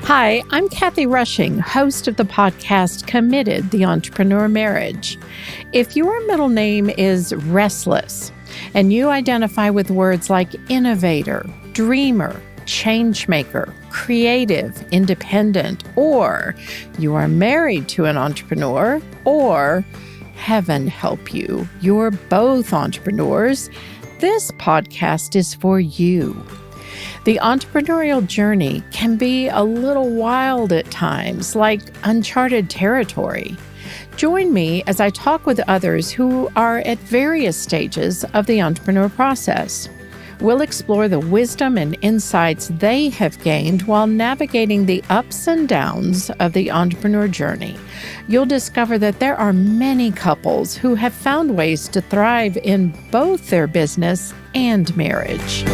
Hi, I'm Kathy Rushing, host of the podcast Committed, the Entrepreneur Marriage. If your middle name is Restless and you identify with words like innovator, dreamer, changemaker, creative, independent, or you are married to an entrepreneur, or heaven help you, you're both entrepreneurs, this podcast is for you. The entrepreneurial journey can be a little wild at times, like uncharted territory. Join me as I talk with others who are at various stages of the entrepreneur process. We'll explore the wisdom and insights they have gained while navigating the ups and downs of the entrepreneur journey. You'll discover that there are many couples who have found ways to thrive in both their business and marriage.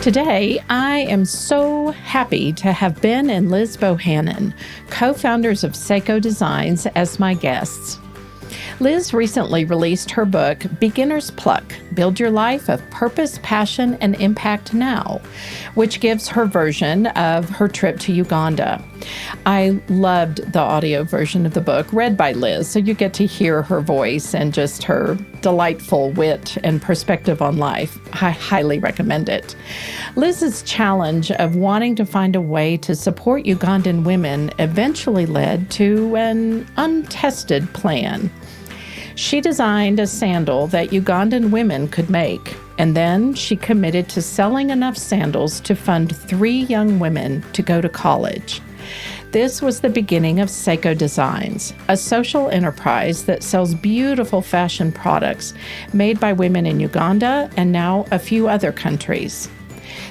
Today, I am so happy to have Ben and Liz Bohannon, co-founders of Sseko Designs, as my guests. Liz recently released her book, Beginner's Pluck, Build Your Life of Purpose, Passion, and Impact Now, which gives her version of her trip to Uganda. I loved the audio version of the book read by Liz, so you get to hear her voice and just her delightful wit and perspective on life. I highly recommend it. Liz's challenge of wanting to find a way to support Ugandan women eventually led to an untested plan. She designed a sandal that Ugandan women could make, and then she committed to selling enough sandals to fund 3 young women to go to college. This was the beginning of Sseko Designs, a social enterprise that sells beautiful fashion products made by women in Uganda and now a few other countries.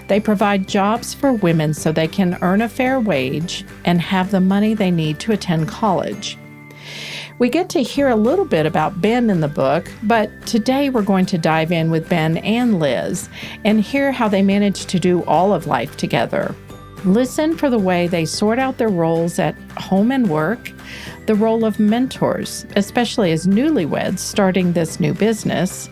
They provide jobs for women so they can earn a fair wage and have the money they need to attend college. We get to hear a little bit about Ben in the book, but today we're going to dive in with Ben and Liz and hear how they managed to do all of life together. Listen for the way they sort out their roles at home and work, the role of mentors, especially as newlyweds starting this new business,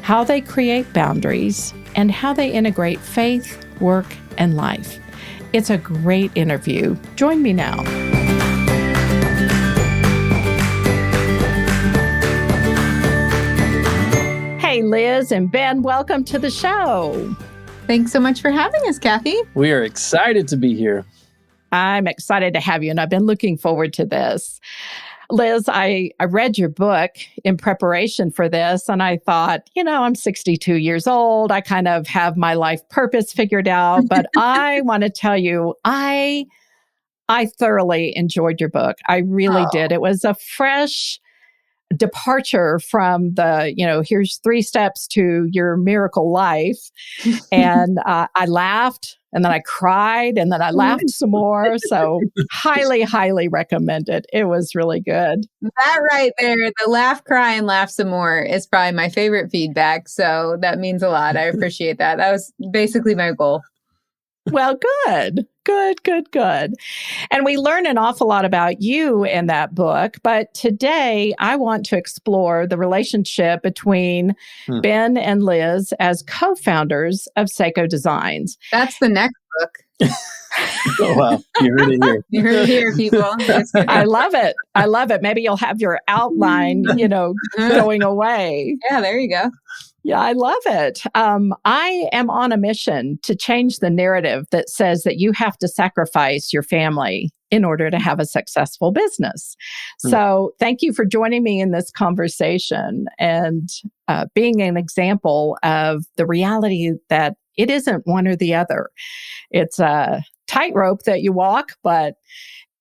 how they create boundaries, and how they integrate faith, work, and life. It's a great interview. Join me now. Hey, Liz and Ben, welcome to the show. Thanks so much for having us, Kathy. We are excited to be here. I'm excited to have you, and I've been looking forward to this. Liz, I read your book in preparation for this, and I thought, I'm 62 years old. I kind of have my life purpose figured out, but I want to tell you, I thoroughly enjoyed your book. I really did. It was a fresh departure from the, here's 3 steps to your miracle life. And I laughed, and then I cried, and then I laughed some more. So highly, highly recommend it. It was really good. That right there, the laugh, cry, and laugh some more is probably my favorite feedback. So that means a lot. I appreciate that. That was basically my goal. Well, good. And we learn an awful lot about you in that book. But today, I want to explore the relationship between Ben and Liz as co-founders of Sseko Designs. That's the next book. Oh, wow. You heard it here. You heard it here, people. I love it. Maybe you'll have your outline, going away. Yeah, there you go. Yeah, I love it. I am on a mission to change the narrative that says that you have to sacrifice your family in order to have a successful business. So thank you for joining me in this conversation and being an example of the reality that it isn't one or the other. It's a tightrope that you walk, but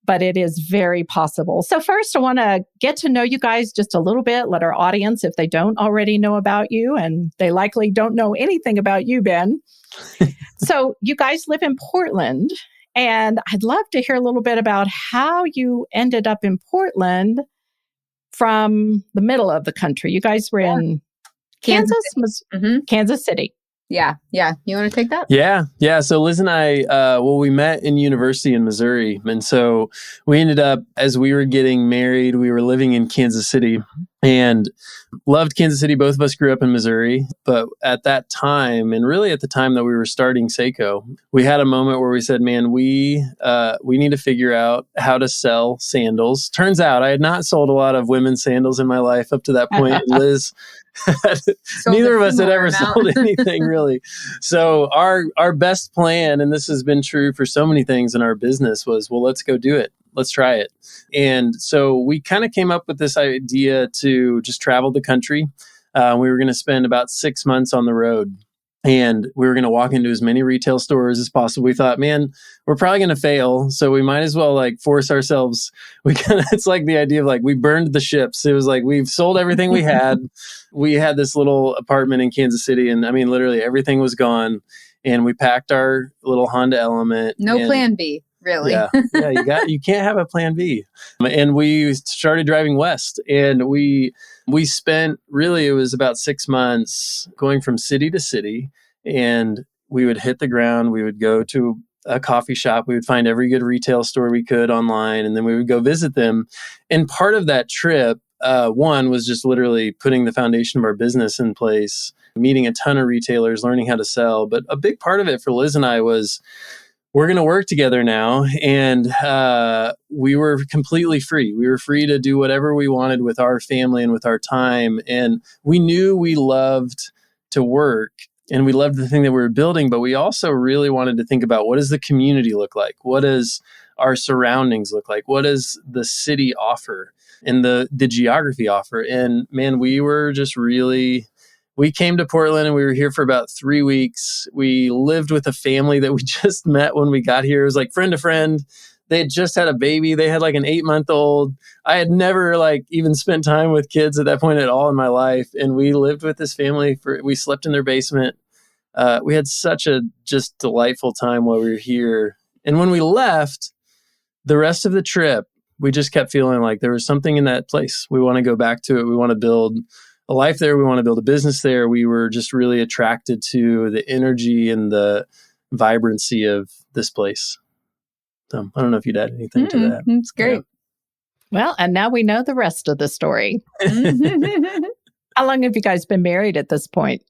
it is very possible. So first, I want to get to know you guys just a little bit, let our audience, if they don't already know about you, and they likely don't know anything about you, Ben. So you guys live in Portland, and I'd love to hear a little bit about how you ended up in Portland from the middle of the country. You guys were in Kansas? City. Kansas City. Yeah. You want to take that? Yeah. So Liz and I, we met in university in Missouri. And so we ended up, as we were getting married, we were living in Kansas City and loved Kansas City. Both of us grew up in Missouri. But at that time, and really at the time that we were starting Sseko, we had a moment where we said, man, we need to figure out how to sell sandals. Turns out I had not sold a lot of women's sandals in my life up to that point. Liz, neither of us had ever sold anything really. So our best plan, and this has been true for so many things in our business, was, well, let's go do it. Let's try it. And so we kind of came up with this idea to just travel the country. We were going to spend about 6 months on the road. And we were going to walk into as many retail stores as possible. We thought, man, we're probably going to fail. So we might as well force ourselves. It's like the idea of we burned the ships. It was we've sold everything we had. We had this little apartment in Kansas City. And I mean, literally everything was gone. And we packed our little Honda Element. No plan B. Really? Yeah. You can't have a plan B. And we started driving west, and we spent really, it was about 6 months going from city to city, and we would hit the ground. We would go to a coffee shop. We would find every good retail store we could online, and then we would go visit them. And part of that trip, one was just literally putting the foundation of our business in place, meeting a ton of retailers, learning how to sell. But a big part of it for Liz and I was, we're going to work together now. And we were completely free. We were free to do whatever we wanted with our family and with our time. And we knew we loved to work and we loved the thing that we were building, but we also really wanted to think about, what does the community look like? What does our surroundings look like? What does the city offer and the geography offer? And man, we were just really... We came to Portland and we were here for about 3 weeks. We lived with a family that we just met when we got here. It was friend to friend. They had just had a baby. They had an 8-month-old. I had never even spent time with kids at that point at all in my life. And we lived with this family. We slept in their basement. We had such a just delightful time while we were here. And when we left, the rest of the trip, we just kept feeling like there was something in that place. We want to go back to it. We want to build a life there. We want to build a business there. We were just really attracted to the energy and the vibrancy of this place. So I don't know if you'd add anything to that. It's great. Yeah. Well, and now we know the rest of the story. How long have you guys been married at this point?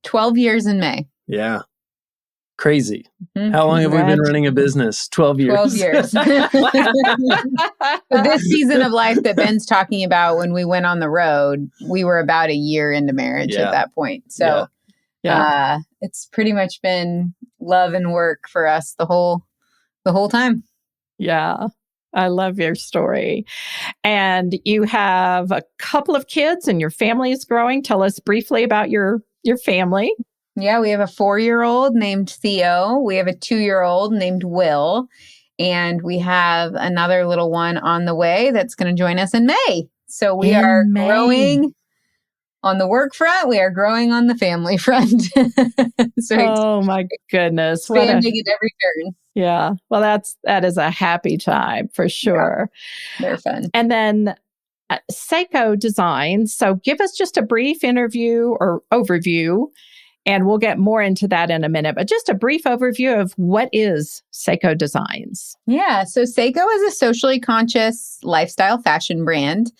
12 years in May. Yeah. Crazy. How long have we been running a business? 12 years. 12 years. So this season of life that Ben's talking about, when we went on the road, we were about a year into marriage at that point. So it's pretty much been love and work for us the whole time. Yeah. I love your story. And you have a couple of kids and your family is growing. Tell us briefly about your family. Yeah, we have a 4-year-old named Theo. We have a 2-year-old named Will. And we have another little one on the way that's going to join us in May. So we are growing on the work front. We are growing on the family front. Oh my goodness. Expanding at every turn. Yeah. Well, that is a happy time for sure. Yeah, they're fun. And then Sseko Designs. So give us just a brief interview or overview, and we'll get more into that in a minute. But just a brief overview of what is Sseko Designs. Yeah. So Sseko is a socially conscious lifestyle fashion brand.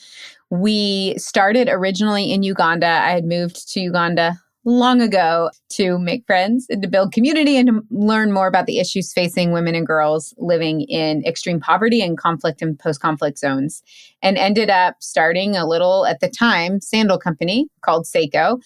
We started originally in Uganda. I had moved to Uganda long ago to make friends and to build community and to learn more about the issues facing women and girls living in extreme poverty and conflict and post-conflict zones, and ended up starting a little, at the time, sandal company called Sseko.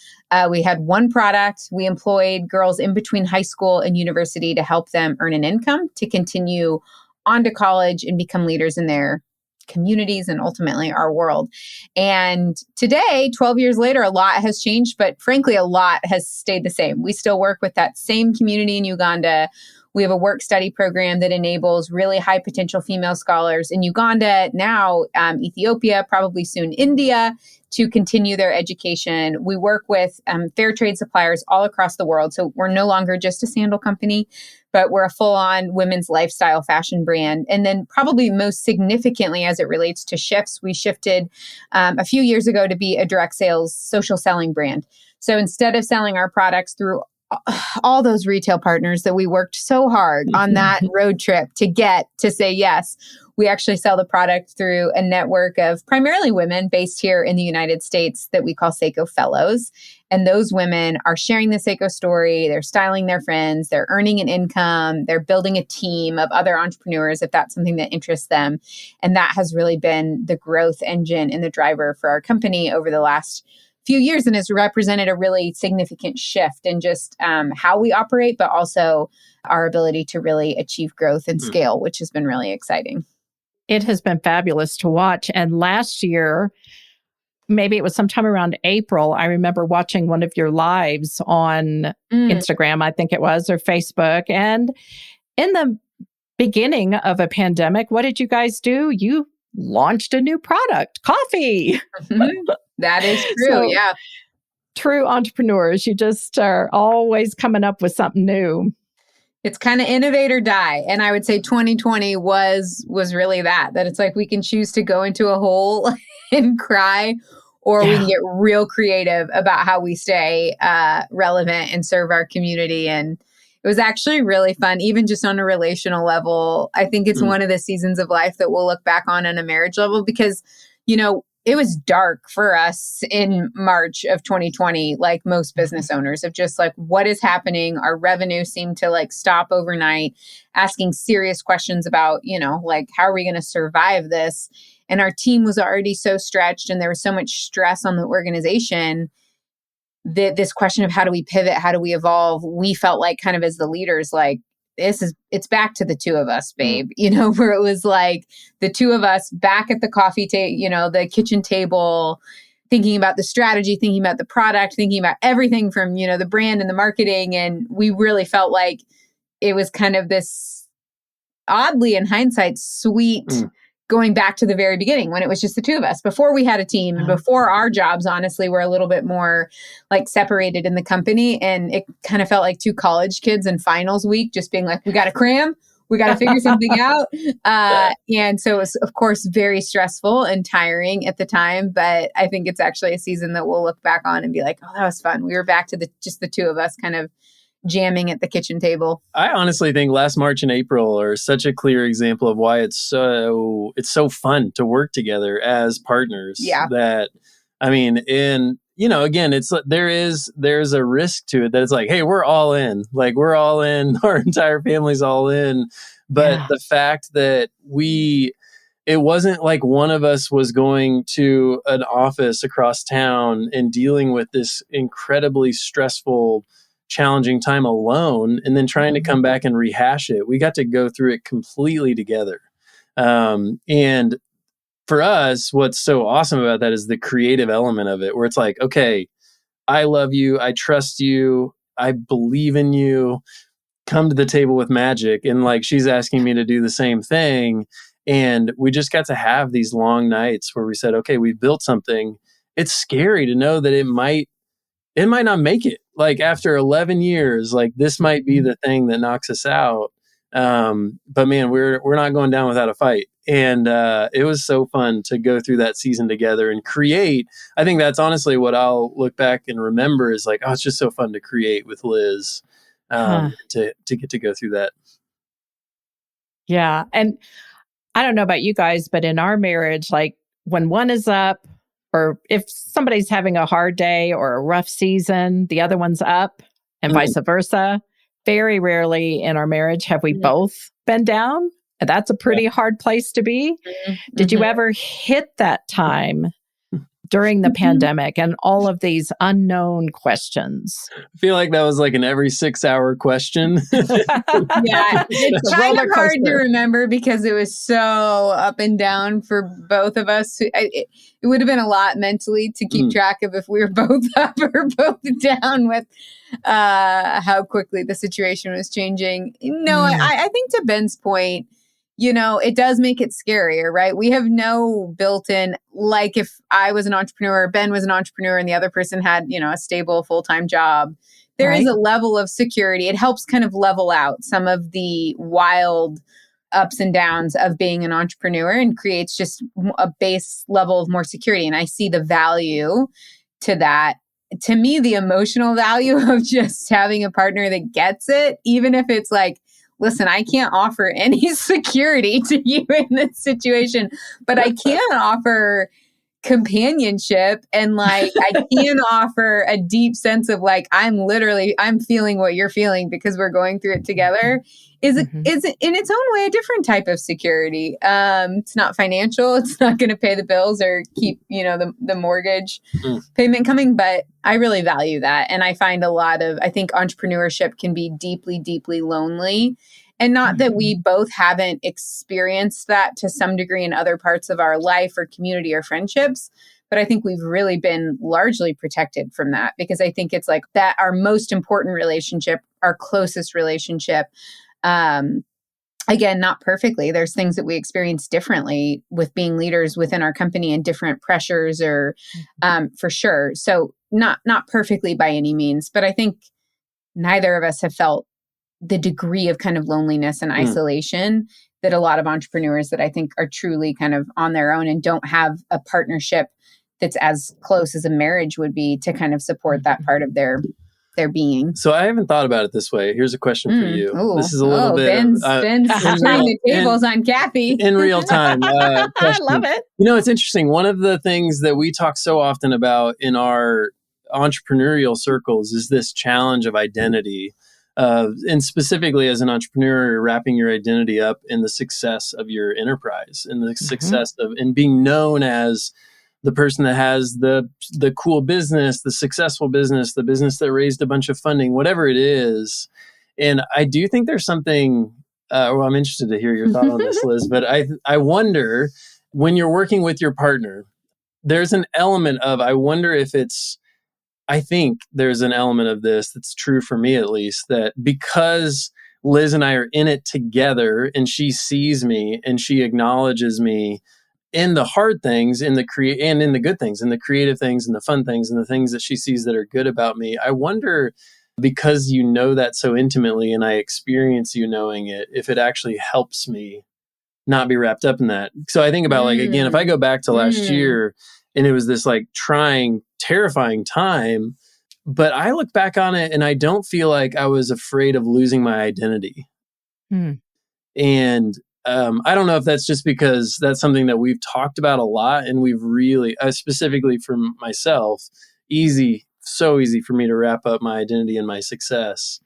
We had one product. We employed girls in between high school and university to help them earn an income to continue on to college and become leaders in their communities and ultimately our world. And today, 12 years later, a lot has changed, but frankly, a lot has stayed the same. We still work with that same community in Uganda. We have a work study program that enables really high potential female scholars in Uganda, now Ethiopia, probably soon India, to continue their education. We work with fair trade suppliers all across the world. So we're no longer just a sandal company, but we're a full-on women's lifestyle fashion brand. And then probably most significantly as it relates to shifts, we shifted a few years ago to be a direct sales social selling brand. So instead of selling our products through all those retail partners that we worked so hard on that road trip to get to say yes. We actually sell the product through a network of primarily women based here in the United States that we call Sseko Fellows. And those women are sharing the Sseko story. They're styling their friends. They're earning an income. They're building a team of other entrepreneurs if that's something that interests them. And that has really been the growth engine and the driver for our company over the last few years, and has represented a really significant shift in just how we operate, but also our ability to really achieve growth and scale, which has been really exciting. It has been fabulous to watch. And last year, maybe it was sometime around April, I remember watching one of your lives on Instagram, I think it was, or Facebook. And in the beginning of a pandemic, what did you guys do? You launched a new product, coffee. That is true. So, yeah. True entrepreneurs. You just are always coming up with something new. It's kind of innovate or die. And I would say 2020 was really that it's like we can choose to go into a hole and cry, or we can get real creative about how we stay relevant and serve our community. And it was actually really fun, even just on a relational level. I think it's one of the seasons of life that we'll look back on a marriage level, because, it was dark for us in March of 2020, like most business owners, of just like, what is happening? Our revenue seemed to like stop overnight, asking serious questions about, like, how are we going to survive this? And our team was already so stretched, and there was so much stress on the organization that this question of how do we pivot? How do we evolve? We felt like, kind of as the leaders, like, it's back to the two of us, babe, where it was like the two of us back at the coffee table, the kitchen table, thinking about the strategy, thinking about the product, thinking about everything from, the brand and the marketing. And we really felt like it was kind of this, oddly in hindsight, sweet going back to the very beginning when it was just the two of us, before we had a team and before our jobs, honestly, were a little bit more like separated in the company. And it kind of felt like two college kids in finals week, just being like, we got to cram, we got to figure something out. And so it was, of course, very stressful and tiring at the time. But I think it's actually a season that we'll look back on and be like, oh, that was fun. We were back to just the two of us kind of jamming at the kitchen table. I honestly think last March and April are such a clear example of why it's so fun to work together as partners. Yeah. That, I mean, again, it's there's a risk to it that it's like, hey, we're all in. Like, we're all in. Our entire family's all in. But the fact that it wasn't like one of us was going to an office across town and dealing with this incredibly stressful, challenging time alone and then trying to come back and rehash it. We got to go through it completely together. And for us, what's so awesome about that is the creative element of it, where it's like, okay, I love you. I trust you. I believe in you. Come to the table with magic. And like, she's asking me to do the same thing. And we just got to have these long nights where we said, okay, we've built something. It's scary to know that it might not make it. Like, after 11 years, like, this might be the thing that knocks us out. But man, we're not going down without a fight. And it was so fun to go through that season together and create. I think that's honestly what I'll look back and remember is like, oh, it's just so fun to create with Liz, to get to go through that. Yeah. And I don't know about you guys, but in our marriage, like, when one is up, or if somebody's having a hard day or a rough season, the other one's up, and vice versa. Very rarely in our marriage have we both been down. That's a pretty hard place to be. Did you ever hit that time during the pandemic and all of these unknown questions? I feel like that was like an every 6-hour question. Yeah, it's kind of hard to remember because it was so up and down for both of us. It would have been a lot mentally to keep track of if we were both up or both down with how quickly the situation was changing. No, I think to Ben's point, it does make it scarier, right? We have no built-in, like if I was an entrepreneur, Ben was an entrepreneur, and the other person had, a stable full-time job, there is a level of security. It helps kind of level out some of the wild ups and downs of being an entrepreneur and creates just a base level of more security. And I see the value to that. to me, the emotional value of just having a partner that gets it, even if it's like, listen, I can't offer any security to you in this situation, but I can offer companionship, and like I can offer a deep sense of like I'm feeling what you're feeling because we're going through it together is in its own way a different type of security. It's not financial, it's not going to pay the bills or keep the mortgage payment coming, but I really value that. And I find I think entrepreneurship can be deeply, deeply lonely. And not that we both haven't experienced that to some degree in other parts of our life or community or friendships. But I think we've really been largely protected from that, because I think it's like that our most important relationship, our closest relationship, again, not perfectly. There's things that we experience differently with being leaders within our company and different pressures or for sure. So not perfectly by any means, but I think neither of us have felt the degree of kind of loneliness and isolation that a lot of entrepreneurs that I think are truly kind of on their own and don't have a partnership that's as close as a marriage would be to kind of support that part of their being. So I haven't thought about it this way. Here's a question for you. Ooh. This is a little bit Ben's turning the tables on Kathy. In real time. I love it. It's interesting. One of the things that we talk so often about in our entrepreneurial circles is this challenge of identity. And specifically as an entrepreneur, wrapping your identity up in the success of your enterprise and the success of, and being known as the person that has the cool business, the successful business, the business that raised a bunch of funding, whatever it is. And I do think there's something, I'm interested to hear your thought on this, Liz, but I wonder, when you're working with your partner, there's an element of, I think there's an element of this that's true for me, at least, that because Liz and I are in it together and she sees me and she acknowledges me in the hard things, and in the good things, in the creative things and the fun things and the things that she sees that are good about me. I wonder, because you know that so intimately and I experience you knowing it, if it actually helps me not be wrapped up in that. So I think about again, if I go back to last year, and it was this like trying, terrifying time, but I look back on it and I don't feel like I was afraid of losing my identity. And I don't know if that's just because that's something that we've talked about a lot, and we've really, specifically for myself, so easy for me to wrap up my identity and my success.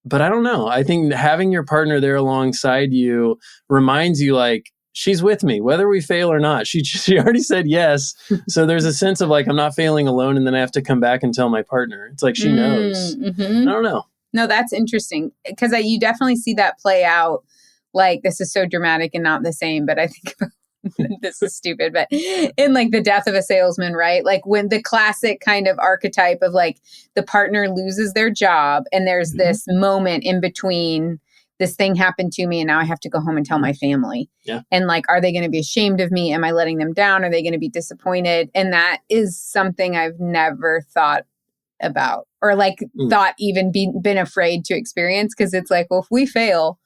But I don't know. I think having your partner there alongside you reminds you like, she's with me, whether we fail or not. She already said yes. So there's a sense of like, I'm not failing alone, and then I have to come back and tell my partner. It's like she knows. I don't know. No, that's interesting, because you definitely see that play out. Like, this is so dramatic and not the same, but I think this is stupid, but in like The Death of a Salesman, right? Like when the classic kind of archetype of like the partner loses their job and there's this moment in between, this thing happened to me and now I have to go home and tell my family. Yeah. And like, are they going to be ashamed of me? Am I letting them down? Are they going to be disappointed? And that is something I've never thought about, or like thought even been afraid to experience. Cause it's like, well, if we fail,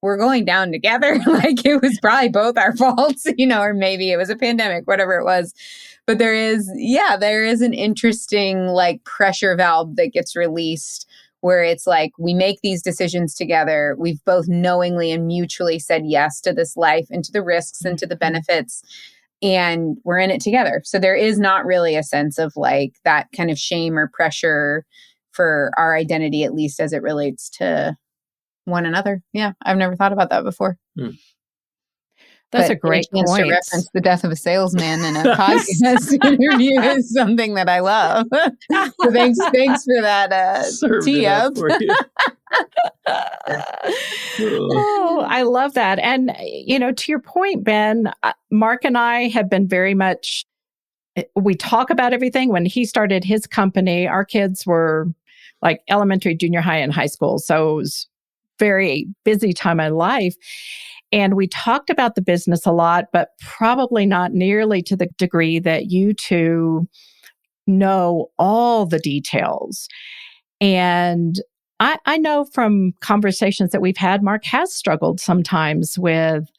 we're going down together. Like it was probably both our faults, or maybe it was a pandemic, whatever it was. But there is an interesting like pressure valve that gets released where it's like, we make these decisions together. We've both knowingly and mutually said yes to this life and to the risks and to the benefits, and we're in it together. So there is not really a sense of like that kind of shame or pressure for our identity, at least as it relates to one another. Yeah, I've never thought about that before. That's a great point. To reference The Death of a Salesman in a podcast interview is something that I love. So thanks for that tee up. Oh, I love that. And, to your point, Ben, Mark and I have been very much, we talk about everything. When he started his company, our kids were like elementary, junior high, and high school. So it was very busy time in life. And we talked about the business a lot, but probably not nearly to the degree that you two know all the details. And I know from conversations that we've had, Mark has struggled sometimes with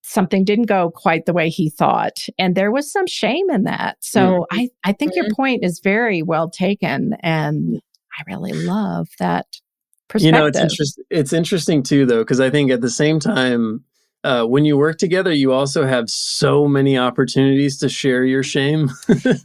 something didn't go quite the way he thought. And there was some shame in that. So I think your point is very well taken. And I really love that perspective. It's interesting too, though, because I think at the same time, when you work together, you also have so many opportunities to share your shame.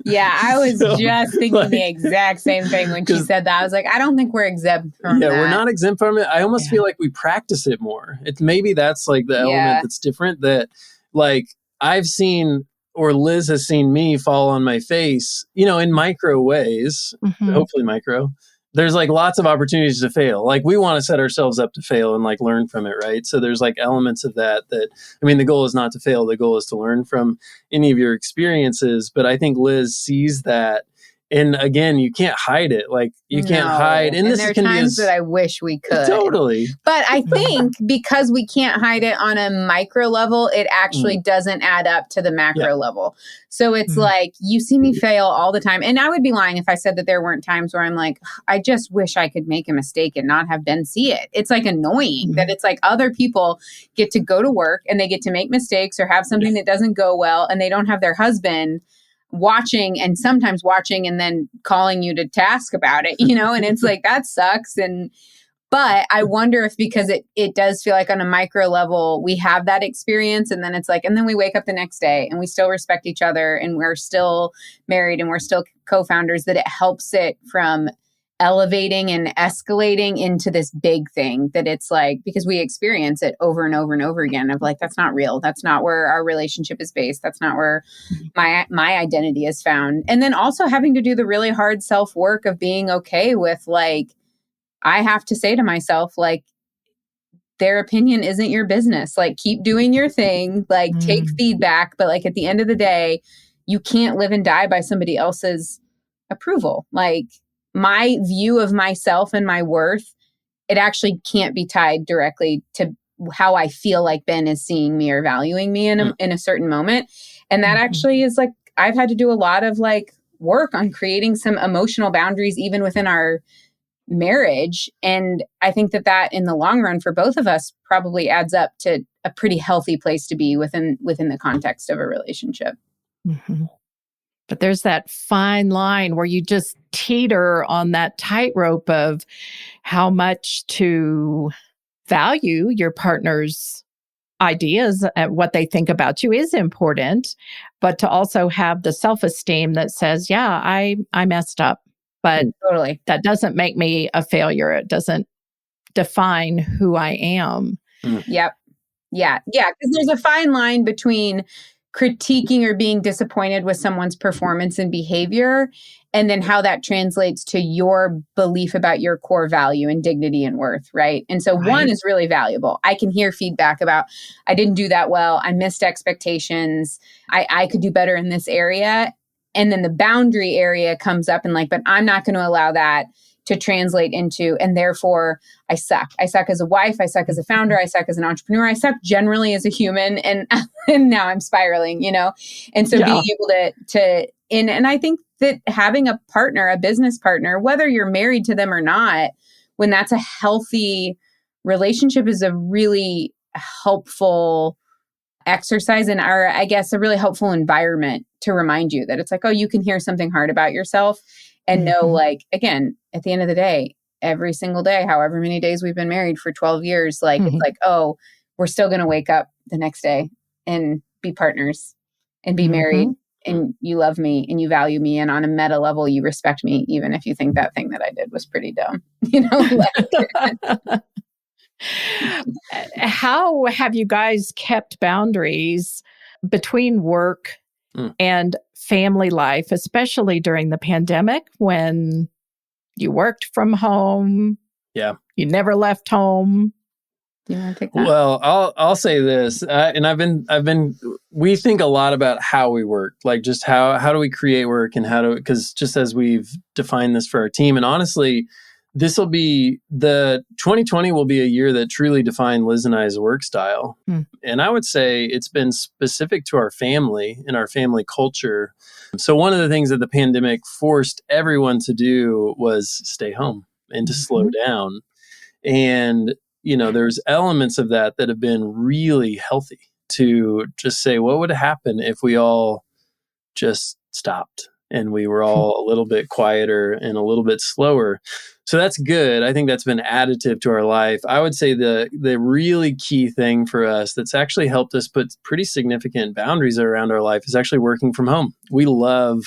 Yeah, I was just thinking the exact same thing when she said that. I was like, I don't think we're exempt from that. Yeah, we're not exempt from it. I almost feel like we practice it more. Maybe that's like the element that's different, that like I've seen, or Liz has seen me fall on my face, in micro ways, hopefully micro. There's like lots of opportunities to fail. Like we want to set ourselves up to fail and like learn from it, right? So there's like elements of that, the goal is not to fail. The goal is to learn from any of your experiences. But I think Liz sees that. And again, you can't hide it. Like you can't hide. And there are times that I wish we could. Totally. But I think because we can't hide it on a micro level, it actually doesn't add up to the macro level. So it's like, you see me fail all the time. And I would be lying if I said that there weren't times where I'm like, I just wish I could make a mistake and not have Ben see it. It's like annoying that it's like other people get to go to work and they get to make mistakes or have something that doesn't go well, and they don't have their husband watching and sometimes watching and then calling you to task about it, and it's like, that sucks. But I wonder if, because it does feel like on a micro level, we have that experience, and then it's like, and then we wake up the next day and we still respect each other and we're still married and we're still co-founders, that it helps it from elevating and escalating into this big thing that it's like, because we experience it over and over and over again of like, that's not real. That's not where our relationship is based. That's not where my identity is found. And then also having to do the really hard self-work of being okay with like, I have to say to myself, like, their opinion isn't your business. Like, keep doing your thing, like take feedback. But like at the end of the day, you can't live and die by somebody else's approval. Like, my view of myself and my worth, it actually can't be tied directly to how I feel like Ben is seeing me or valuing me in a certain moment. And that actually is like, I've had to do a lot of like work on creating some emotional boundaries even within our marriage. And I think that in the long run for both of us probably adds up to a pretty healthy place to be within the context of a relationship. But there's that fine line where you just teeter on that tightrope of how much to value your partner's ideas and what they think about you is important, but to also have the self-esteem that says, yeah, I messed up, but totally, that doesn't make me a failure. It doesn't define who I am. Yep. Yeah. Because there's a fine line between critiquing or being disappointed with someone's performance and behavior, and then how that translates to your belief about your core value and dignity and worth, right? And so one is really valuable. I can hear feedback about, I didn't do that well, I missed expectations, I could do better in this area. And then the boundary area comes up and like, but I'm not going to allow that to translate into, and therefore I suck. I suck as a wife. I suck as a founder. I suck as an entrepreneur. I suck generally as a human. And now I'm spiraling, And so being able and I think that having a partner, a business partner, whether you're married to them or not, when that's a healthy relationship, is a really helpful exercise and I guess a really helpful environment to remind you that it's like, oh, you can hear something hard about yourself and know, like, again, at the end of the day, every single day, however many days we've been married for 12 years, like, it's like, oh, we're still going to wake up the next day and be partners and be married, and you love me and you value me. And on a meta level, you respect me, even if you think that thing that I did was pretty dumb, How have you guys kept boundaries between work and family life, especially during the pandemic when you worked from home? Yeah. You never left home. You want to take that? Well, I'll say this, and we think a lot about how we work, like just how do we create work and because just as we've defined this for our team, and honestly, the 2020 will be a year that truly defined Liz and I's work style. And I would say it's been specific to our family and our family culture. So one of the things that the pandemic forced everyone to do was stay home and to slow down. And, there's elements of that have been really healthy to just say, what would happen if we all just stopped and we were all a little bit quieter and a little bit slower? So that's good. I think that's been additive to our life. I would say the really key thing for us that's actually helped us put pretty significant boundaries around our life is actually working from home. We love,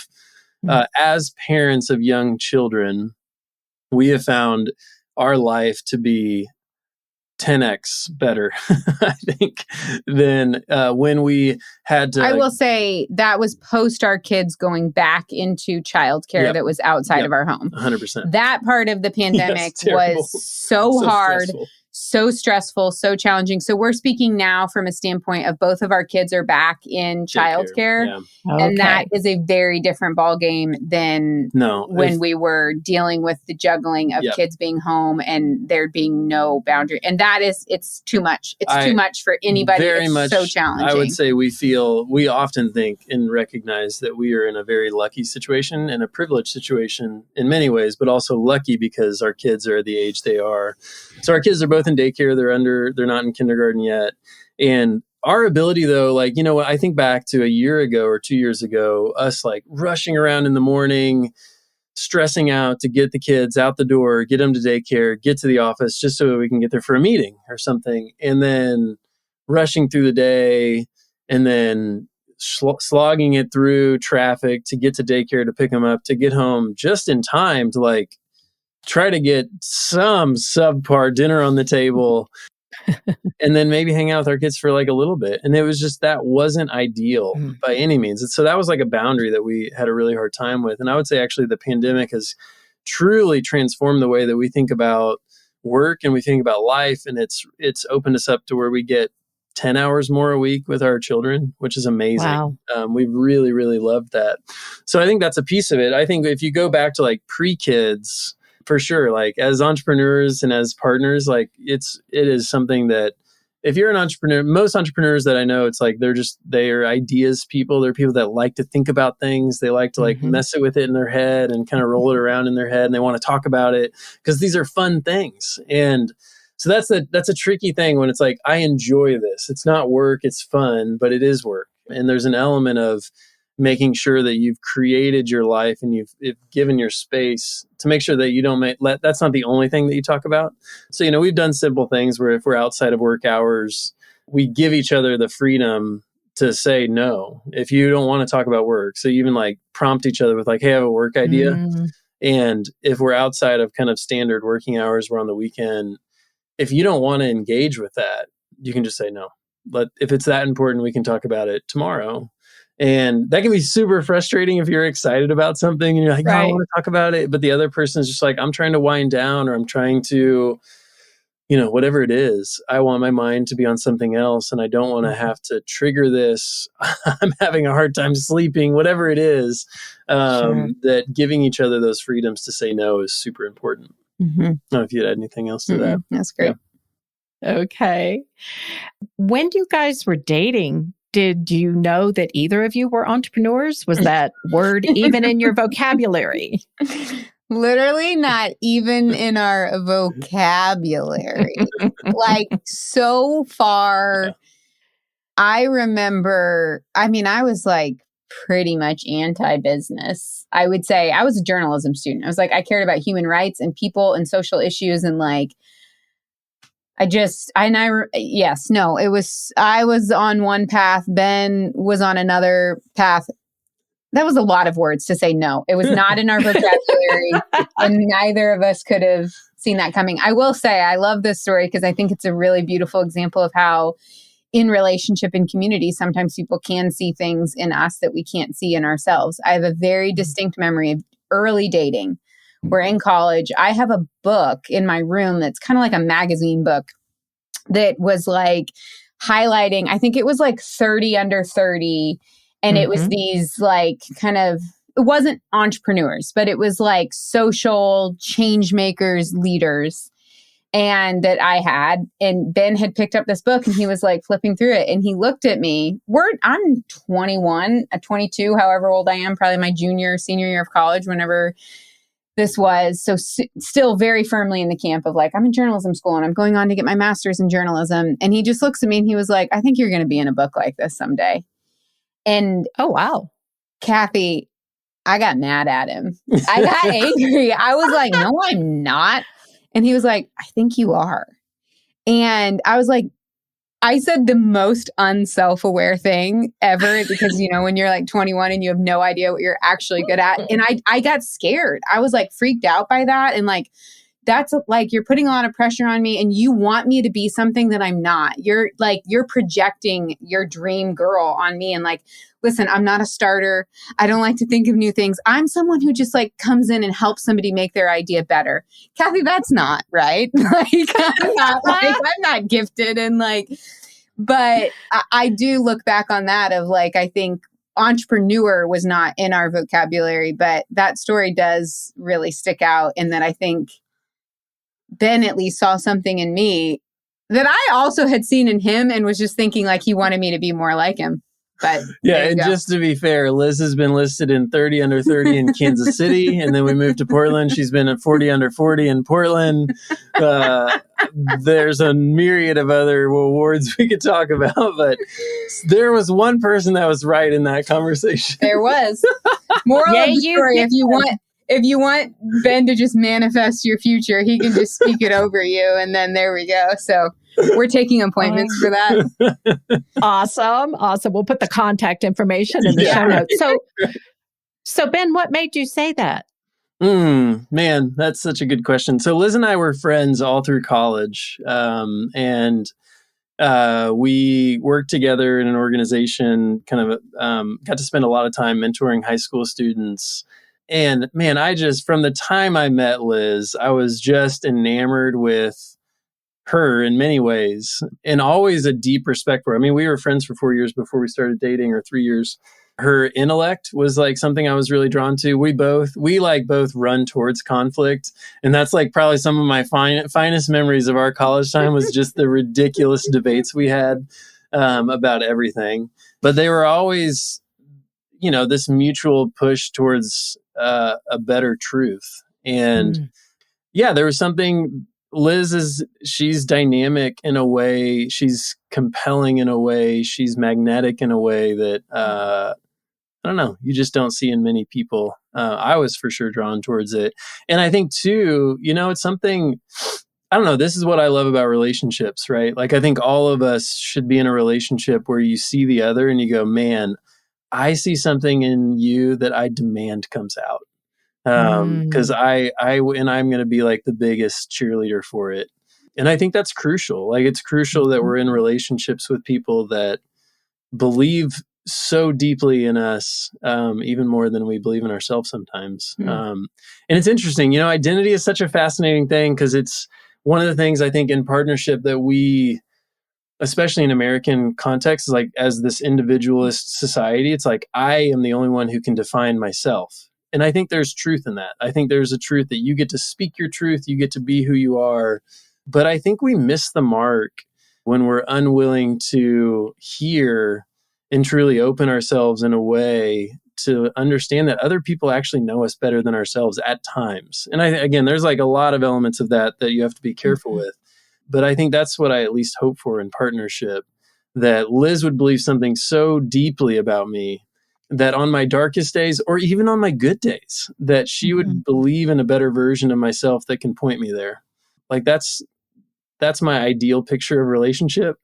as parents of young children, we have found our life to be 10x better, I think, than when we had to. I will say that was post our kids going back into childcare that was outside of our home. 100%. That part of the pandemic was so hard, stressful. So stressful, so challenging. So we're speaking now from a standpoint of both of our kids are back in childcare. Yeah. And that is a very different ballgame than when we were dealing with the juggling of kids being home and there being no boundary. And that is, it's too much. It's too much for anybody. Very it's much, so challenging. I would say we often think and recognize that we are in a very lucky situation and a privileged situation in many ways, but also lucky because our kids are the age they are. So our kids are both in daycare. They're not in kindergarten yet. And our ability though, like, I think back to a year ago or 2 years ago, us like rushing around in the morning, stressing out to get the kids out the door, get them to daycare, get to the office just so we can get there for a meeting or something. And then rushing through the day and then slogging it through traffic to get to daycare, to pick them up, to get home just in time to like try to get some subpar dinner on the table and then maybe hang out with our kids for like a little bit. And it was just, that wasn't ideal by any means. And so that was like a boundary that we had a really hard time with. And I would say actually the pandemic has truly transformed the way that we think about work and we think about life. And it's opened us up to where we get 10 hours more a week with our children, which is amazing. Wow. We've really, really loved that. So I think that's a piece of it. I think if you go back to like pre-kids, for sure, like as entrepreneurs and as partners, like it is something that if you're an entrepreneur, most entrepreneurs that I know, it's like they are ideas people. They're people that like to think about things. They like to like mess it with it in their head and kind of roll it around in their head, and they want to talk about it because these are fun things. And so that's a tricky thing when it's like, I enjoy this. It's not work, it's fun, but it is work. And there's an element of making sure that you've created your life and you've given your space to make sure that you don't that's not the only thing that you talk about. So, we've done simple things where if we're outside of work hours, we give each other the freedom to say no if you don't want to talk about work. So you even like prompt each other with like, hey, I have a work idea. And if we're outside of kind of standard working hours, we're on the weekend, if you don't want to engage with that, you can just say no. But if it's that important, we can talk about it tomorrow. And that can be super frustrating if you're excited about something and you're like, I want to talk about it. But the other person is just like, I'm trying to wind down, or I'm trying to, whatever it is, I want my mind to be on something else. And I don't want to have to trigger this. I'm having a hard time sleeping, whatever it is, that giving each other those freedoms to say no is super important. I don't know if you'd add anything else to that. That's great. Yeah. Okay. When you guys were dating, did you know that either of you were entrepreneurs? Was that word even in your vocabulary? Literally not even in our vocabulary. Like so far, I remember, I was like pretty much anti-business. I would say I was a journalism student. I was like, I cared about human rights and people and social issues and like, I was on one path. Ben was on another path. That was a lot of words to say no. It was not in our vocabulary and neither of us could have seen that coming. I will say I love this story because I think it's a really beautiful example of how in relationship and community, sometimes people can see things in us that we can't see in ourselves. I have a very distinct memory of early dating. We're in college. I have a book in my room that's kind of like a magazine book that was like highlighting, I think it was like 30 under 30. And it was these like kind of, it wasn't entrepreneurs, but it was like social change makers, leaders. And that I had, and Ben had picked up this book and he was like flipping through it and he looked at me. I'm 21, 22, however old I am, probably my senior year of college, whenever this was. So still very firmly in the camp of like, I'm in journalism school and I'm going on to get my master's in journalism. And he just looks at me and he was like, I think you're going to be in a book like this someday. And oh, wow. Kathy, I got mad at him. I got angry. I was like, no, I'm not. And he was like, I think you are. And I was like, I said the most unself-aware thing ever because, you know, when you're like 21 and you have no idea what you're actually good at. And I got scared. I was like freaked out by that. And like, that's like, you're putting a lot of pressure on me and you want me to be something that I'm not. You're projecting your dream girl on me. And like, listen, I'm not a starter. I don't like to think of new things. I'm someone who just like comes in and helps somebody make their idea better. Kathy, that's not right. I'm not gifted and like, but I do look back on that of like, I think entrepreneur was not in our vocabulary, but that story does really stick out in that I think Ben at least saw something in me that I also had seen in him and was just thinking like he wanted me to be more like him. But yeah, and just to be fair, Liz has been listed in 30 under 30 in Kansas City, and then we moved to Portland. She's been at 40 under 40 in Portland. There's a myriad of other awards we could talk about, but there was one person that was right in that conversation. There was. Moral of the story, if you want Ben to just manifest your future, he can just speak it over you, and then there we go. So we're taking appointments for that. Awesome. We'll put the contact information in the show notes. So Ben, what made you say that? Man, that's such a good question. So Liz and I were friends all through college, and we worked together in an organization, kind of got to spend a lot of time mentoring high school students. And man, from the time I met Liz, I was just enamored with her in many ways and always a deep respect for her. I mean, we were friends for 4 years before we started dating, or 3 years. Her intellect was like something I was really drawn to. We both run towards conflict. And that's like probably some of my finest memories of our college time was just the ridiculous debates we had about everything. But they were always, you know, this mutual push towards a better truth. And yeah, there was something. She's dynamic in a way, she's compelling in a way, she's magnetic in a way that, I don't know, you just don't see in many people. I was for sure drawn towards it. And I think too, you know, it's something, I don't know, this is what I love about relationships, right? Like I think all of us should be in a relationship where you see the other and you go, man, I see something in you that I demand comes out. Because I'm going to be like the biggest cheerleader for it. And I think that's crucial. Like it's crucial that we're in relationships with people that believe so deeply in us, even more than we believe in ourselves sometimes. And it's interesting, you know, identity is such a fascinating thing because it's one of the things I think in partnership that we, especially in American context, is like as this individualist society, it's like, I am the only one who can define myself. And I think there's truth in that. I think there's a truth that you get to speak your truth, you get to be who you are. But I think we miss the mark when we're unwilling to hear and truly open ourselves in a way to understand that other people actually know us better than ourselves at times. And again, there's like a lot of elements of that you have to be careful with. But I think that's what I at least hope for in partnership, that Liz would believe something so deeply about me that on my darkest days, or even on my good days, that she would believe in a better version of myself that can point me there. Like that's my ideal picture of relationship.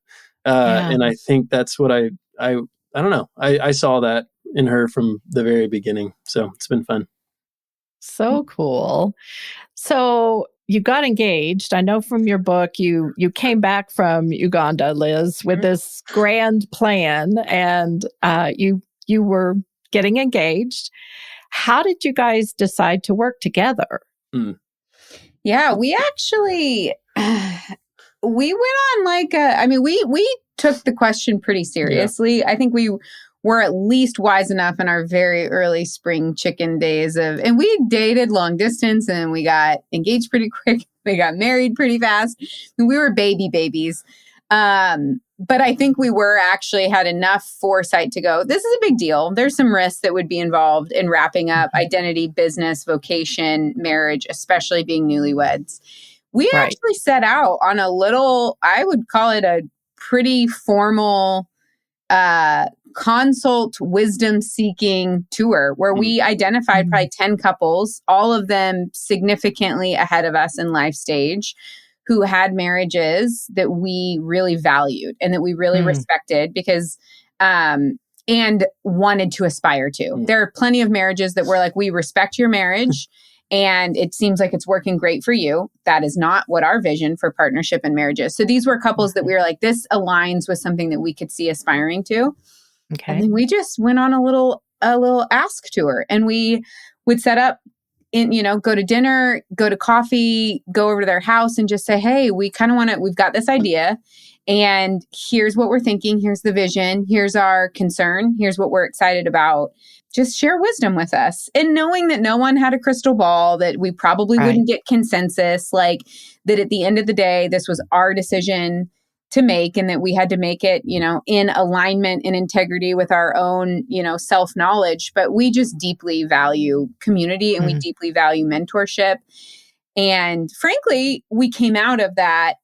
And I think that's what I don't know. I saw that in her from the very beginning. So it's been fun. So cool. So you got engaged. I know from your book, you came back from Uganda, Liz, with this grand plan, and you were getting engaged. How did you guys decide to work together? Yeah, we actually, we went on like we took the question pretty seriously. Yeah. I think we were at least wise enough in our very early spring chicken days and we dated long distance and we got engaged pretty quick. We got married pretty fast. And we were babies. But I think we were actually had enough foresight to go, this is a big deal. There's some risks that would be involved in wrapping up identity, business, vocation, marriage, especially being newlyweds. We Right. actually set out on a little, I would call it a pretty formal consult wisdom seeking tour where we identified probably 10 couples, all of them significantly ahead of us in life stage, who had marriages that we really valued and that we really respected because and wanted to aspire to. There are plenty of marriages that were like, we respect your marriage and it seems like it's working great for you. That is not what our vision for partnership and marriage is. So these were couples that we were like, this aligns with something that we could see aspiring to. Okay. And then we just went on a little ask tour, and we would set up in, go to dinner, go to coffee, go over to their house and just say, hey, we kind of want to, we've got this idea and here's what we're thinking. Here's the vision. Here's our concern. Here's what we're excited about. Just share wisdom with us. And knowing that no one had a crystal ball, that we probably wouldn't get consensus, like that at the end of the day, this was our decision to make and that we had to make it, in alignment and integrity with our own, self-knowledge. But we just deeply value community and we deeply value mentorship. And frankly, we came out of that.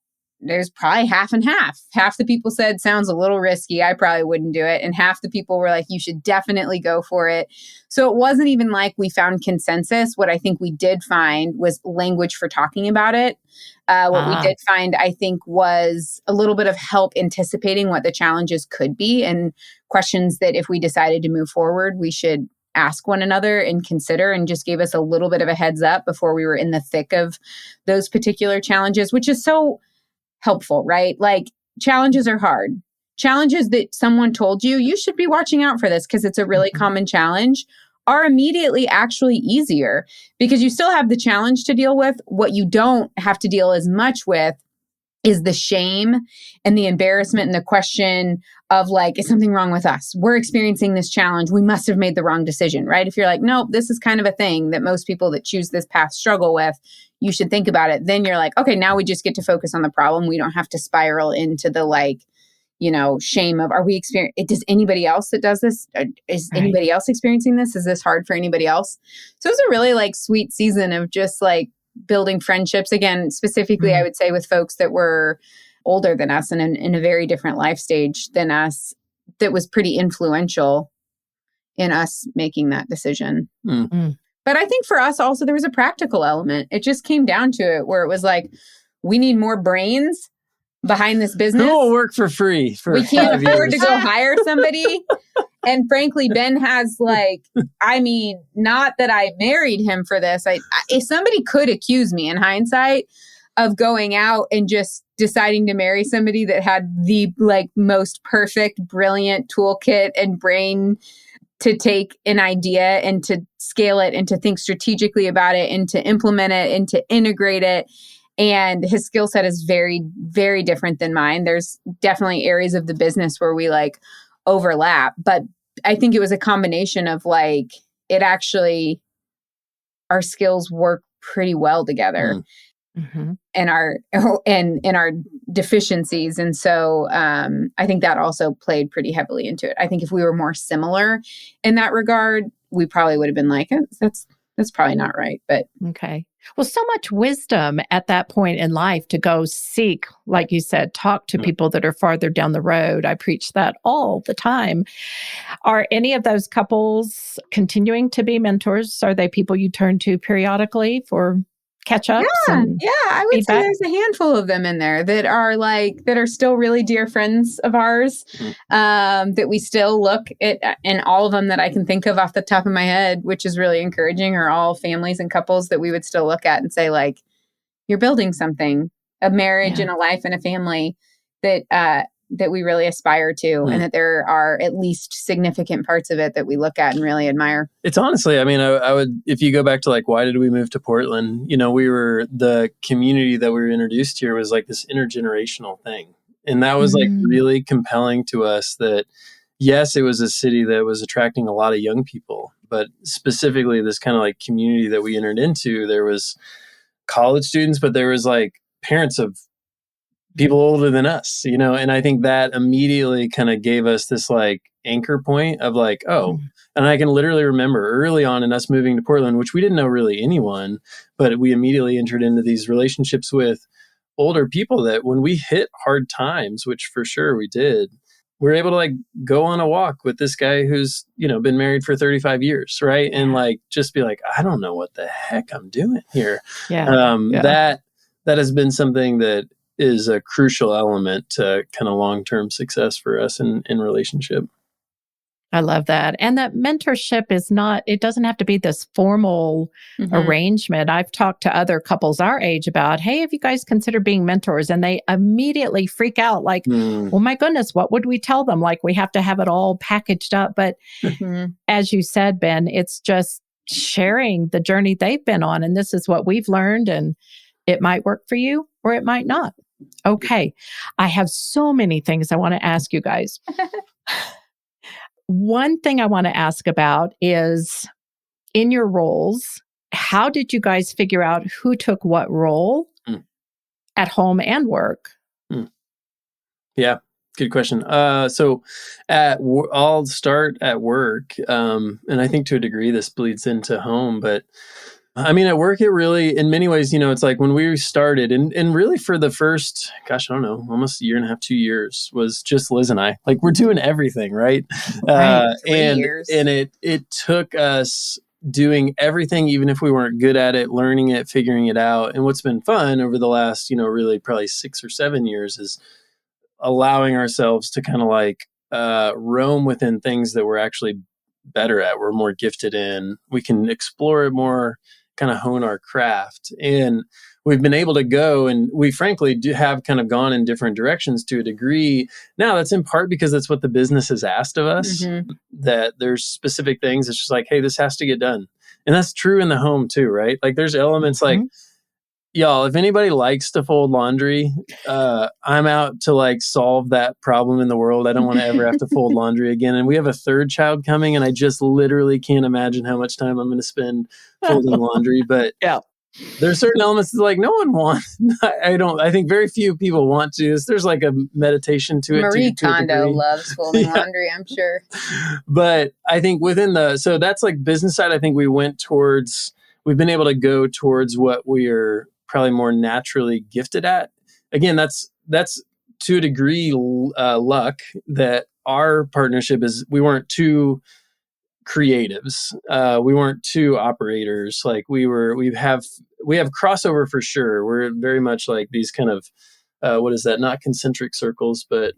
There's probably half and half. Half the people said, sounds a little risky. I probably wouldn't do it. And half the people were like, you should definitely go for it. So it wasn't even like we found consensus. What I think we did find was language for talking about it. What we did find, I think, was a little bit of help anticipating what the challenges could be and questions that if we decided to move forward, we should ask one another and consider, and just gave us a little bit of a heads up before we were in the thick of those particular challenges, which is so helpful, right? Like challenges are hard. Challenges that someone told you should be watching out for this because it's a really common challenge, are immediately actually easier because you still have the challenge to deal with. What you don't have to deal as much with is the shame and the embarrassment and the question of like, is something wrong with us? We're experiencing this challenge. We must have made the wrong decision, right? If you're like, nope, this is kind of a thing that most people that choose this path struggle with, you should think about it. Then you're like, okay, now we just get to focus on the problem. We don't have to spiral into the shame of, are we experiencing, does anybody else that does this? Is anybody else experiencing this? Is this hard for anybody else? So it's a really sweet season of just building friendships. Again, specifically, I would say with folks that were older than us and in a very different life stage than us, that was pretty influential in us making that decision. But I think for us also, there was a practical element. It just came down to it where it was like, we need more brains behind this business. Who will work for free for we can't 5 afford years? to go hire somebody. And frankly, Ben has not that I married him for this. If somebody could accuse me in hindsight of going out and just deciding to marry somebody that had the most perfect, brilliant toolkit and brain to take an idea and to scale it and to think strategically about it and to implement it and to integrate it. And his skill set is very, very different than mine. There's definitely areas of the business where we overlap, but I think it was a combination of it actually, our skills work pretty well together and our deficiencies. And so I think that also played pretty heavily into it. I think if we were more similar in that regard, we probably would have been like, that's probably not right. But okay. Well, so much wisdom at that point in life to go seek, like you said, talk to people that are farther down the road. I preach that all the time. Are any of those couples continuing to be mentors? Are they people you turn to periodically for catch-ups? Yeah, I would say there's a handful of them in there that are that are still really dear friends of ours, that we still look at, and all of them that I can think of off the top of my head, which is really encouraging, are all families and couples that we would still look at and say, you're building something, a marriage and a life and a family that we really aspire to, and that there are at least significant parts of it that we look at and really admire. It's honestly, I would, if you go back to why did we move to Portland? The community that we were introduced here was this intergenerational thing. And that was really compelling to us that, yes, it was a city that was attracting a lot of young people, but specifically this kind of community that we entered into, there was college students, but there was parents of people older than us, and I think that immediately kind of gave us this like anchor point of like, oh, and I can literally remember early on in us moving to Portland, which we didn't know really anyone, but we immediately entered into these relationships with older people that when we hit hard times, which for sure we did, we're able to like go on a walk with this guy who's, been married for 35 years. Right. And like, just be like, I don't know what the heck I'm doing here. That has been something that is a crucial element to kind of long-term success for us in relationship. I love that. And that mentorship it doesn't have to be this formal arrangement. I've talked to other couples our age about, hey, have you guys considered being mentors? And they immediately freak out like, oh my goodness, what would we tell them? Like we have to have it all packaged up. But as you said, Ben, it's just sharing the journey they've been on. And this is what we've learned. And it might work for you or it might not. Okay. I have so many things I want to ask you guys. One thing I want to ask about is in your roles, how did you guys figure out who took what role at home and work? Yeah, good question. So I'll start at work. And I think to a degree this bleeds into home, but I mean, at work, it really, in many ways, it's like when we started and really for the first, I don't know, almost a year and a half, 2 years was just Liz and I, like we're doing everything. Right. Right. 3 years. And it took us doing everything, even if we weren't good at it, learning it, figuring it out. And what's been fun over the last, really probably 6 or 7 years is allowing ourselves to kind of like roam within things that we're actually better at, we're more gifted in, we can explore it more, kind of hone our craft. And we've been able to go, and we frankly do have kind of gone in different directions to a degree. Now that's in part because that's what the business has asked of us, that there's specific things. It's just like, hey, this has to get done. And that's true in the home too, right? Like there's elements like, y'all, if anybody likes to fold laundry, I'm out to like solve that problem in the world. I don't want to ever have to fold laundry again. And we have a third child coming, and I just literally can't imagine how much time I'm going to spend folding laundry. But there's certain elements that like no one wants. I think very few people want to. There's like a meditation to it. Marie Kondo loves folding laundry, I'm sure. But I think so that's like business side. I think we've been able to go towards what we are probably more naturally gifted at. Again, that's to a degree luck that our partnership is. We weren't two creatives. We weren't two operators. Like we have crossover for sure. We're very much like these kind of what is that? Not concentric circles, but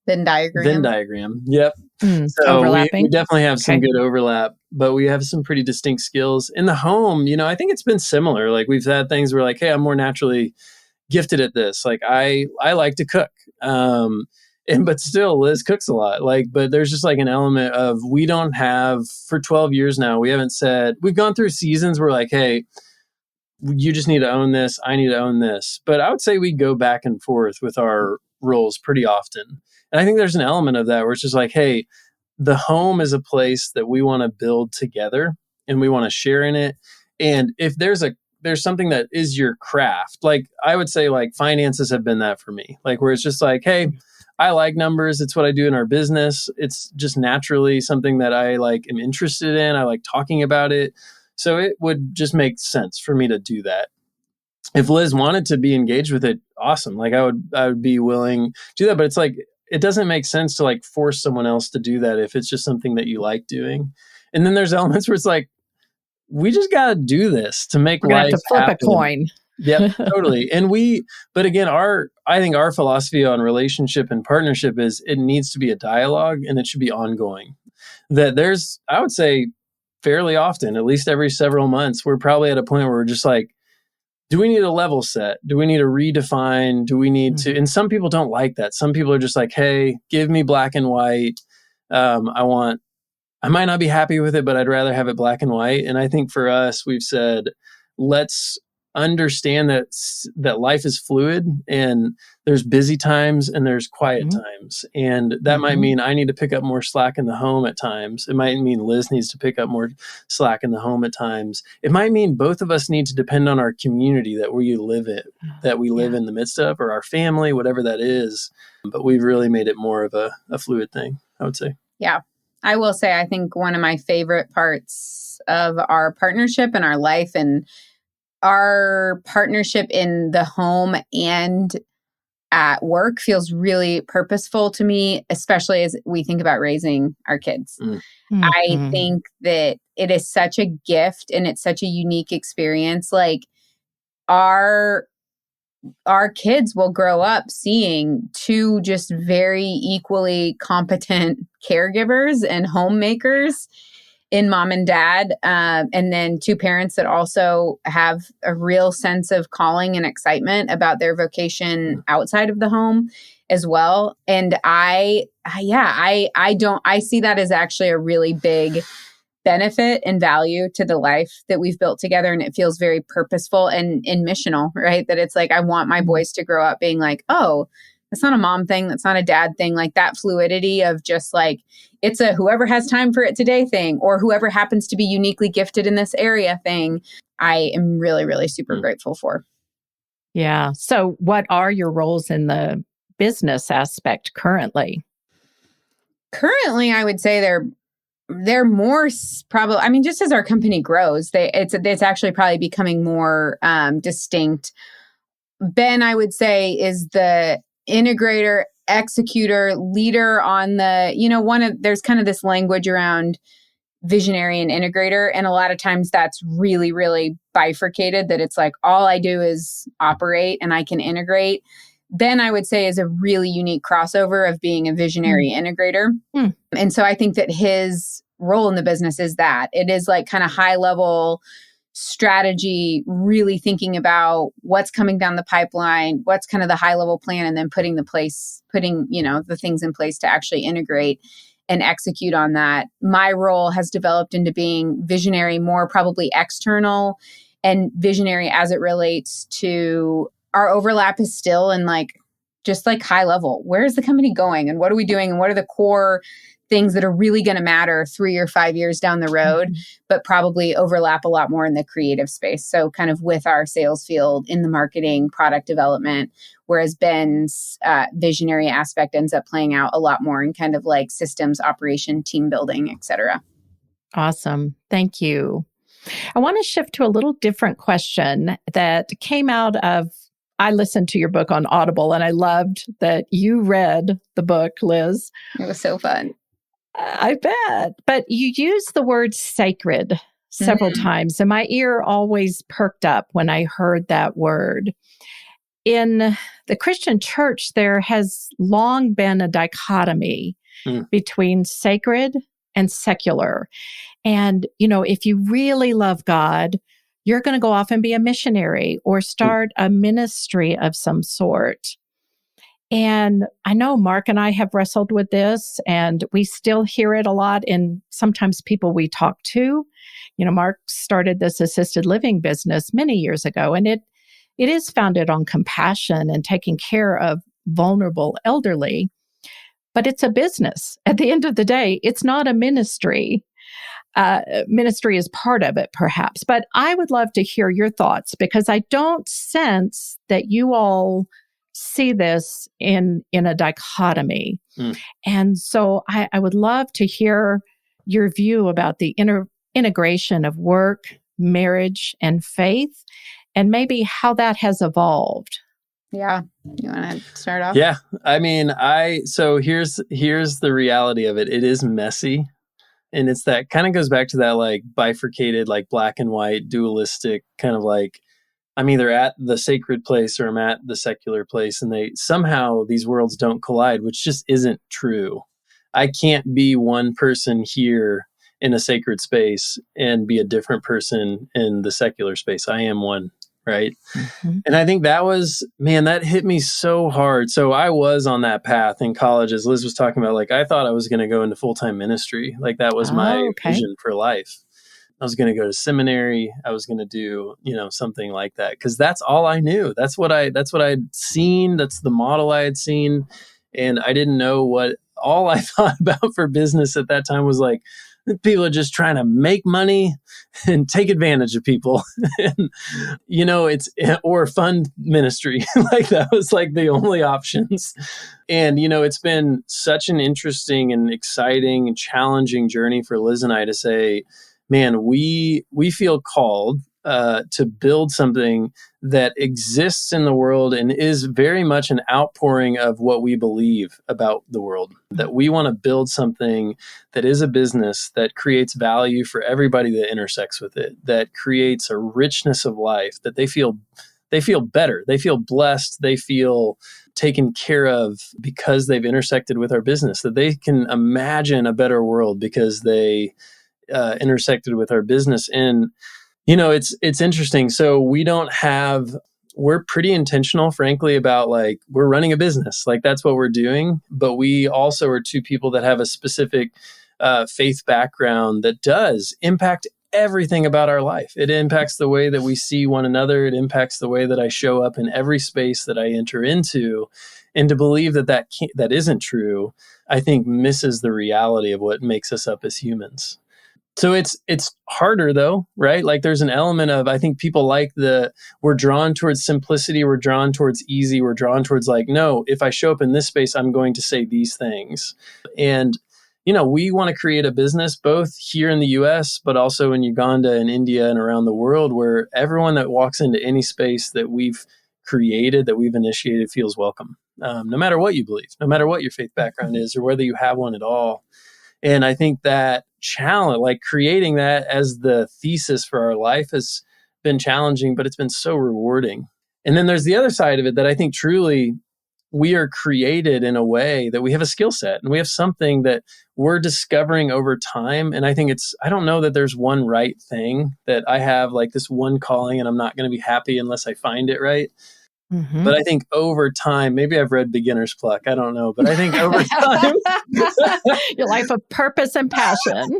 Venn diagram. Yep. So overlapping. We definitely have some good overlap, but we have some pretty distinct skills in the home. I think it's been similar. Like we've had things where like, hey, I'm more naturally gifted at this. Like I like to cook. But still Liz cooks a lot. But there's just like an element of, we don't have, for 12 years now, we haven't said, we've gone through seasons where like, hey, you just need to own this. I need to own this. But I would say we go back and forth with our roles pretty often. And I think there's an element of that where it's just like, hey, the home is a place that we want to build together and we want to share in it. And if there's something that is your craft, like I would say like finances have been that for me, like where it's just like, hey, I like numbers. It's what I do in our business. It's just naturally something that I like am interested in. I like talking about it. So it would just make sense for me to do that. If Liz wanted to be engaged with it, awesome. Like I would be willing to do that, but it's like, it doesn't make sense to like force someone else to do that if it's just something that you like doing. And then there's elements where it's like, we just got to do this to make life happen. Have to flip a coin. Yep, totally. And but again, I think our philosophy on relationship and partnership is it needs to be a dialogue and it should be ongoing. That I would say fairly often, at least every several months, we're probably at a point where we're just like, do we need a level set? Do we need to redefine? Do we need to? And some people don't like that. Some people are just like, hey, give me black and white. I might not be happy with it, but I'd rather have it black and white. And I think for us, we've said, let's understand that life is fluid and there's busy times and there's quiet times. And that might mean I need to pick up more slack in the home at times. It might mean Liz needs to pick up more slack in the home at times. It might mean both of us need to depend on our community that we live in the midst of, or our family, whatever that is. But we've really made it more of a fluid thing, I would say. Yeah. I will say, I think one of my favorite parts of our partnership and our life and our partnership in the home and at work feels really purposeful to me, especially as we think about raising our kids. I think that it is such a gift and it's such a unique experience. Like our kids will grow up seeing two just very equally competent caregivers and homemakers in mom and dad, and then two parents that also have a real sense of calling and excitement about their vocation outside of the home as well. And I see that as actually a really big benefit and value to the life that we've built together. And it feels very purposeful and missional, right? That it's like, I want my boys to grow up being like, oh, that's not a mom thing. That's not a dad thing. Like that fluidity of just like, it's a whoever has time for it today thing, or whoever happens to be uniquely gifted in this area thing. I am really, really super grateful for. Yeah. So what are your roles in the business aspect currently? Currently, I would say they're more probably, I mean, just as our company grows, it's actually probably becoming more distinct. Ben, I would say, is the integrator, executor, leader on the, there's kind of this language around visionary and integrator. And a lot of times that's really, really bifurcated, that it's like, all I do is operate and I can integrate. Ben, I would say, is a really unique crossover of being a visionary integrator. And so I think that his role in the business is that it is like kind of high level strategy, really thinking about what's coming down the pipeline, what's kind of the high level plan, and then putting the things in place to actually integrate and execute on that. My role has developed into being visionary, more probably external, and visionary as it relates to our overlap is still in just high level. Where is the company going and what are we doing and what are the core things that are really going to matter 3 or 5 years down the road, but probably overlap a lot more in the creative space. So kind of with our sales field in the marketing, product development, whereas Ben's visionary aspect ends up playing out a lot more in kind of like systems, operation, team building, et cetera. Awesome. Thank you. I want to shift to a little different question that came out of, I listened to your book on Audible and I loved that you read the book, Liz. It was so fun. I bet. But you used the word sacred several times, and my ear always perked up when I heard that word. In the Christian church, there has long been a dichotomy between sacred and secular. And, if you really love God, you're going to go off and be a missionary or start a ministry of some sort. And I know Mark and I have wrestled with this, and we still hear it a lot in sometimes people we talk to. Mark started this assisted living business many years ago, and it is founded on compassion and taking care of vulnerable elderly, but it's a business. At the end of the day, it's not a ministry. Ministry is part of it, perhaps. But I would love to hear your thoughts, because I don't sense that you all see this in a dichotomy. And so I would love to hear your view about the integration of work, marriage, and faith, and maybe how that has evolved. Yeah. You want to start off? Yeah. I mean, so here's the reality of it. It is messy. And it's that kind of goes back to that bifurcated, black and white, dualistic kind of I'm either at the sacred place or I'm at the secular place. And somehow these worlds don't collide, which just isn't true. I can't be one person here in a sacred space and be a different person in the secular space. I am one, right? And I think that hit me so hard. So I was on that path in college, as Liz was talking about. I thought I was going to go into full-time ministry. That was my vision for life. I was going to go to seminary. I was going to do, something like that. Cause that's all I knew. That's what I'd seen. That's the model I had seen. And I didn't know all I thought about for business at that time was like, people are just trying to make money and take advantage of people. And, or fund ministry. Like that was like the only options. And, it's been such an interesting and exciting and challenging journey for Liz and I to say, man, we feel called to build something that exists in the world and is very much an outpouring of what we believe about the world. That we want to build something that is a business that creates value for everybody that intersects with it, that creates a richness of life, that they feel better, they feel blessed, they feel taken care of because they've intersected with our business, that they can imagine a better world because they intersected with our business. And it's interesting. So we're pretty intentional, frankly, about like, we're running a business. Like that's what we're doing. But we also are two people that have a specific faith background that does impact everything about our life. It impacts the way that we see one another. It impacts the way that I show up in every space that I enter into. And to believe that isn't true, I think misses the reality of what makes us up as humans. So it's harder though, right? Like there's an element of, I think people we're drawn towards simplicity, we're drawn towards easy, we're drawn towards like, no, if I show up in this space, I'm going to say these things. And, we want to create a business both here in the US, but also in Uganda and India and around the world where everyone that walks into any space that we've created, that we've initiated feels welcome. No matter what you believe, no matter what your faith background is or whether you have one at all. And I think that challenge, like creating that as the thesis for our life has been challenging, but it's been so rewarding. And then there's the other side of it that I think truly we are created in a way that we have a skill set and we have something that we're discovering over time. And I think I don't know that there's one right thing, that I have like this one calling and I'm not going to be happy unless I find it right. Mm-hmm. But I think over time, maybe I've read Beginner's Pluck. I don't know. But I think over time, your life of purpose and passion.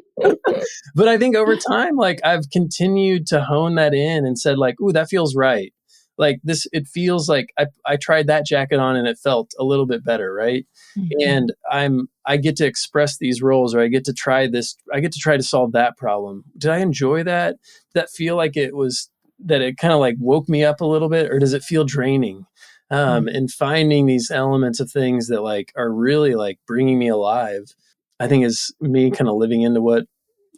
But I think over time, like I've continued to hone that in and said like, ooh, that feels right. Like this, it feels like I tried that jacket on and it felt a little bit better. Right. Mm-hmm. And I get to express these roles, or I get to try this. I get to try to solve that problem. Did I enjoy that? Did that feel like that it kind of like woke me up a little bit, or does it feel draining? And finding these elements of things that like are really like bringing me alive, I think is me kind of living into what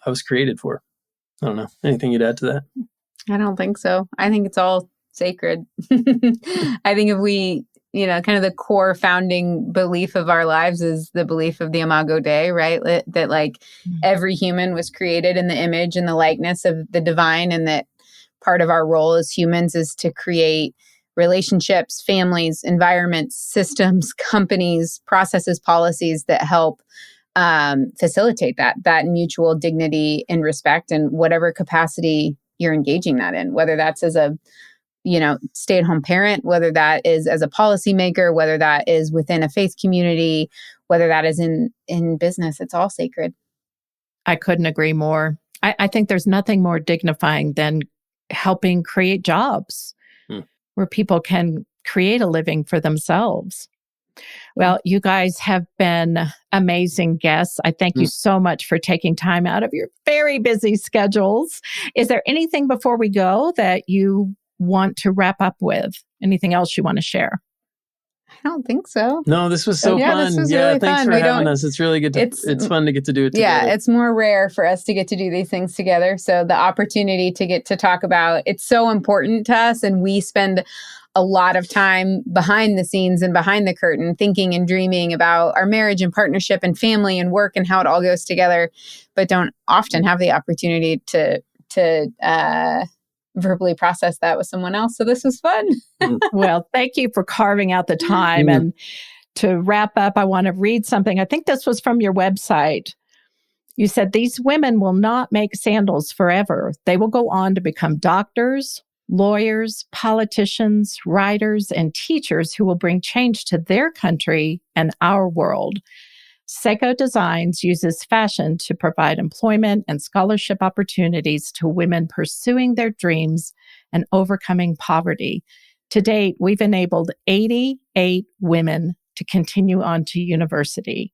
I was created for. I don't know. Anything you'd add to that? I don't think so. I think it's all sacred. I think if we, kind of the core founding belief of our lives is the belief of the Imago Dei, right? That like every human was created in the image and the likeness of the divine, and that part of our role as humans is to create relationships, families, environments, systems, companies, processes, policies that help facilitate that mutual dignity and respect in whatever capacity you're engaging that in, whether that's as a stay-at-home parent, whether that is as a policymaker, whether that is within a faith community, whether that is in business. It's all sacred. I couldn't agree more. I think there's nothing more dignifying than helping create jobs where people can create a living for themselves. Well, you guys have been amazing guests. I thank you so much for taking time out of your very busy schedules. Is there anything before we go that you want to wrap up with? Anything else you want to share? I don't think so. No, this was so fun. This was really thanks fun. for having us. It's really good. It's fun to get to do it together. Yeah, it's more rare for us to get to do these things together. So the opportunity to get to talk about it's so important to us, and we spend a lot of time behind the scenes and behind the curtain thinking and dreaming about our marriage and partnership and family and work and how it all goes together, but don't often have the opportunity to verbally process that with someone else. So this was fun. Well, thank you for carving out the time. And to wrap up, I want to read something. I think this was from your website. You said, these women will not make sandals forever. They will go on to become doctors, lawyers, politicians, writers, and teachers who will bring change to their country and our world. Sseko Designs uses fashion to provide employment and scholarship opportunities to women pursuing their dreams and overcoming poverty. To date, we've enabled 88 women to continue on to university.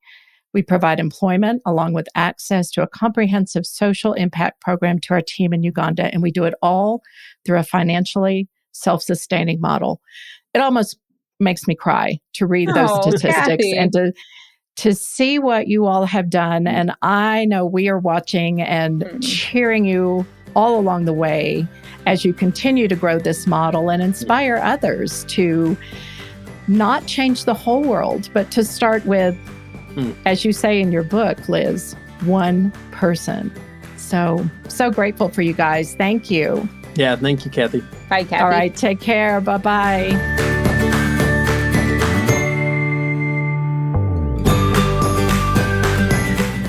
We provide employment along with access to a comprehensive social impact program to our team in Uganda, and we do it all through a financially self-sustaining model. It almost makes me cry to read those statistics Kathy. and to see what you all have done. And I know we are watching and cheering you all along the way as you continue to grow this model and inspire others to not change the whole world, but to start with, as you say in your book, Liz, one person. So grateful for you guys. Thank you. Yeah, thank you, Kathy. Bye, Kathy. All right, take care. Bye-bye.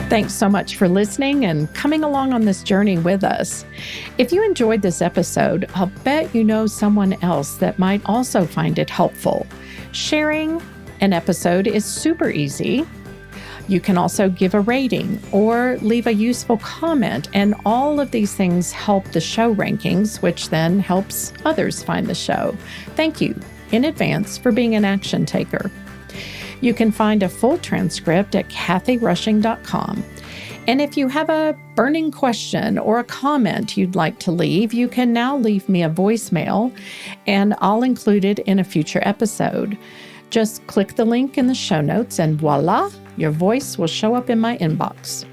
Thanks so much for listening and coming along on this journey with us. If you enjoyed this episode, I'll bet you know someone else that might also find it helpful. Sharing an episode is super easy. You can also give a rating or leave a useful comment, and all of these things help the show rankings, which then helps others find the show. Thank you in advance for being an action taker. You can find a full transcript at kathyrushing.com. And if you have a burning question or a comment you'd like to leave, you can now leave me a voicemail, and I'll include it in a future episode. Just click the link in the show notes and voila, your voice will show up in my inbox.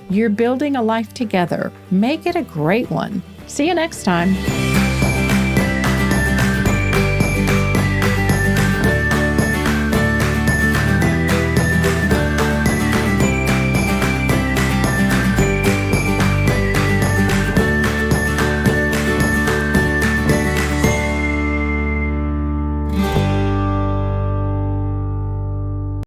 You're building a life together. Make it a great one. See you next time.